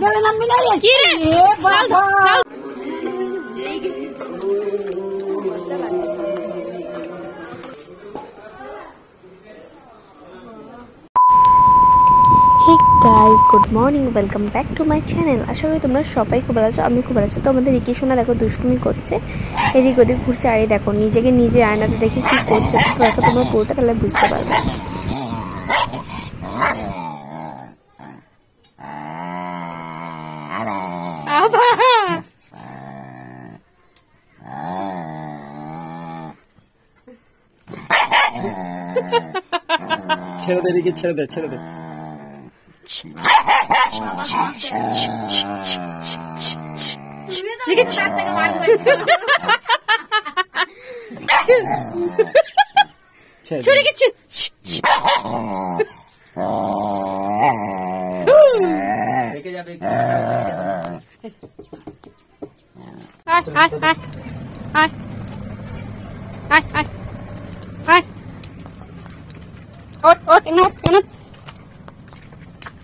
গেলে নামবি না কি রে বাবা Hey guys, good morning, welcome back to my channel. আশা করি তোমরা সবাই খুব ভালো আছো, আমি খুব ভালো আছি। তো আমাদের রিকি সোনা দেখো দুষ্টুমি করছে, এদিক ওদিক ঘুরছে, আর এই দেখো নিজেকে নিজে আয়নাতে দেখে কি করছে। তো দেখো তোমরা পুরোটা তাহলে বুঝতে পারবে। ছেড়ে দে রিকি, ছেড়ে দে, ছেড়ে দে।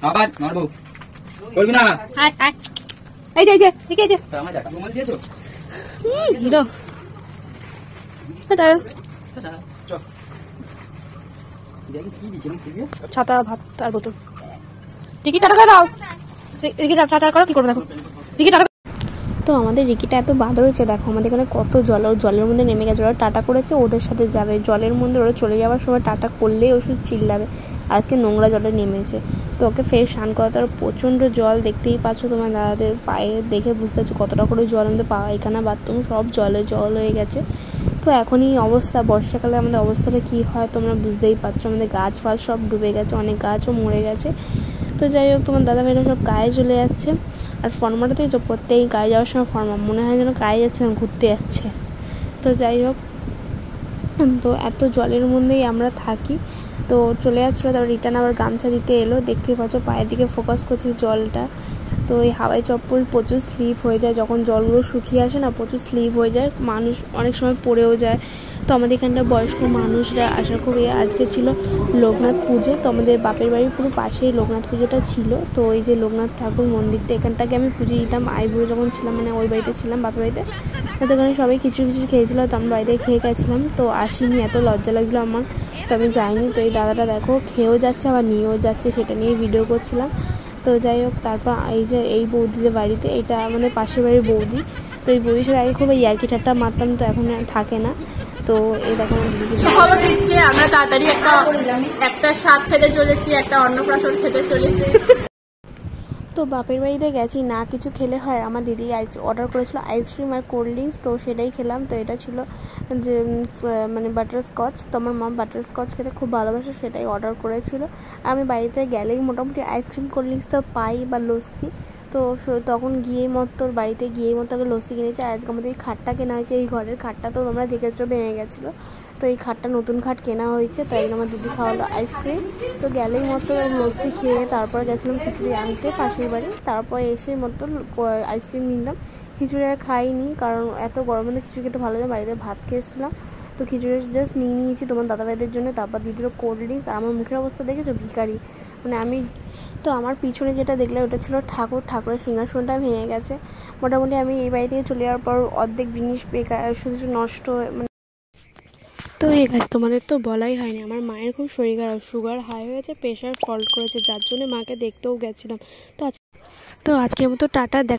আবার মারবো বলবি না। এই যে ঠিক আছে আমার দেখা রুমাল দিয়েছো হিরো এটা চল দেখি কি দিছিলাম তুই ছাতা ভাত আর বোতল। রিকি টাটা করে দাও, রিকি টাটা করো, কি করবে দেখো রিকি টাটা। তো আমাদের রিকিটা এত বাঁদর হয়েছে, দেখো আমাদের এখানে কত জল, ওর জলের মধ্যে নেমে গেছে। ওরা টাটা করেছে, ওদের সাথে যাবে জলের মধ্যে। ওরা চলে যাওয়ার সময় টাটা করলেই ওষুধ চিল্লাবে। আজকে নোংরা জলে নেমেছে, তো ওকে ফের স্নান করাতে। আর প্রচণ্ড জল, দেখতেই পাচ্ছ তোমার দাদাদের পায়ে দেখে বুঝতে পারছো কতটা করে জল। আমাদের পায়খানা বাথরুম সব জল হয়ে গেছে। তো এখনই অবস্থা, বর্ষাকালে আমাদের অবস্থাটা কী হয় তোমরা বুঝতেই পারছো। আমাদের গাছ ফাছ সব ডুবে গেছে, অনেক গাছও মরে গেছে। তো যাই হোক তোমার দাদা ভাইরা সব গায়ে চলে যাচ্ছে। আর ফর্মাটা থেকে প্রত্যেকেই গায়ে যাওয়ার সময় ফর্মা মনে হয় যেন গায়ে যাচ্ছে না, ঘুরতে যাচ্ছে। তো যাই হোক, তো এত জলের মধ্যেই আমরা থাকি। তো চলে যাচ্ছিলো, তারপর রিটার্ন আবার গামছা দিতে এলো। দেখতেই পাচ্ছ পায়ের দিকে ফোকাস করছে জলটা। তো এই হাওয়াই চপ্পল প্রচুর স্লিপ হয়ে যায়, যখন জলগুলো শুকিয়ে আসে না প্রচুর স্লিপ হয়ে যায়, মানুষ অনেক সময় পড়েও যায়। তো আমাদের এখানটা বয়স্ক মানুষরা আসা খুবই। আজকে ছিল লোকনাথ পুজো, তো আমাদের বাপের বাড়ির পুরো পাশেই লোকনাথ পুজোটা ছিল। তো এই যে লোকনাথ ঠাকুর মন্দিরটা, এখানটাকে আমি পুজো দিতাম আইবুড়ো যখন ছিলাম, মানে ওই বাড়িতে ছিলাম বাপের বাড়িতে। তো ওখানে সবাই কিছু খেয়েছিলো, তো আমরা বাড়িতে খেয়ে গেছিলাম। তো আসিনি, এত লজ্জা লাগছিলো আমার, তো আমি যাইনি। তো এই দাদাটা দেখো খেয়েও যাচ্ছে আবার নিয়েও যাচ্ছে, সেটা নিয়ে ভিডিও করছিলাম। তো যাই হোক, তারপর এই যে এই বৌদিদের বাড়িতে, এটা আমাদের পাশের বাড়ির বৌদি। তো এই বৌদির সাথে আগে খুব ইয়ার্কি ঠাট্টা মারতাম, তো এখন থাকে না। তো এই দেখো আমার দিদিকে খবর দিচ্ছে, আমরা তাড়াতাড়ি একটা স্বাদ খেতে চলেছি, একটা অন্নপ্রাশন খেতে চলেছি। তো বাপের বাড়িতে গেছি, না কিছু খেলে হয়। আমার দিদি অর্ডার করেছিল আইসক্রিম আর কোল্ড ড্রিঙ্কস, তো সেটাই খেলাম। তো এটা ছিল যে মানে বাটারস্কচ, তো আমার মা বাটারস্কচ খেতে খুব ভালোবাসে, সেটাই অর্ডার করেছিল। আমি বাড়িতে গেলেই মোটামুটি আইসক্রিম কোল্ড ড্রিঙ্কস তো পাই, বা লস্যি। তো তখন বাড়িতে গিয়েই মতো আগে লস্যি কিনেছি। আর আজকে আমাদের এই খাটটা কেনা হয়েছে, এই ঘরের খাটটা তো তোমরা দেখেছো ভেঙে গেছিলো। তো এই খাটটা নতুন খাট কেনা হয়েছে, তাই আমার দিদি খাওয়ালো আইসক্রিম। তো গেলেই মতো লস্যি খেয়ে তারপর গেছিলাম খিচুড়ি আনতে পাশের বাড়ি। তারপর এসে মতো আইসক্রিম নিলাম। খিচুড়ি আর খাইনি, কারণ এত গরমের মধ্যে খিচুড়ি খেতে ভালো লাগে। বাড়িতে ভাত খেয়েছিলাম, তো খিচুড়ি জাস্ট নিয়েছি তোমার দাদাভাইদের জন্য। তারপর দিদিরও কোল্ড ড্রিঙ্কস। আর আমার মুখের অবস্থা দেখেছো, ভিখারি মানে আমি। তো আমার পিছনে যেটা দেখলে ওটা ছিল ঠাকুরের সিংহাসনটা ভেঙে গেছে। মোটামুটি আমি এই বাড়ি থেকে চলে যাওয়ার পর অর্ধেক জিনিস বেকার, শুধু নষ্ট। তো এই গাছ তোমাদের তো বলাই হয়নি, আমার মায়ের খুব শরীর খারাপ, সুগার হাই হয়েছে, প্রেশার ফল্ট করেছে, যার জন্য মাকে দেখতেও গেছিলাম। তো আজকের মতো টাটা।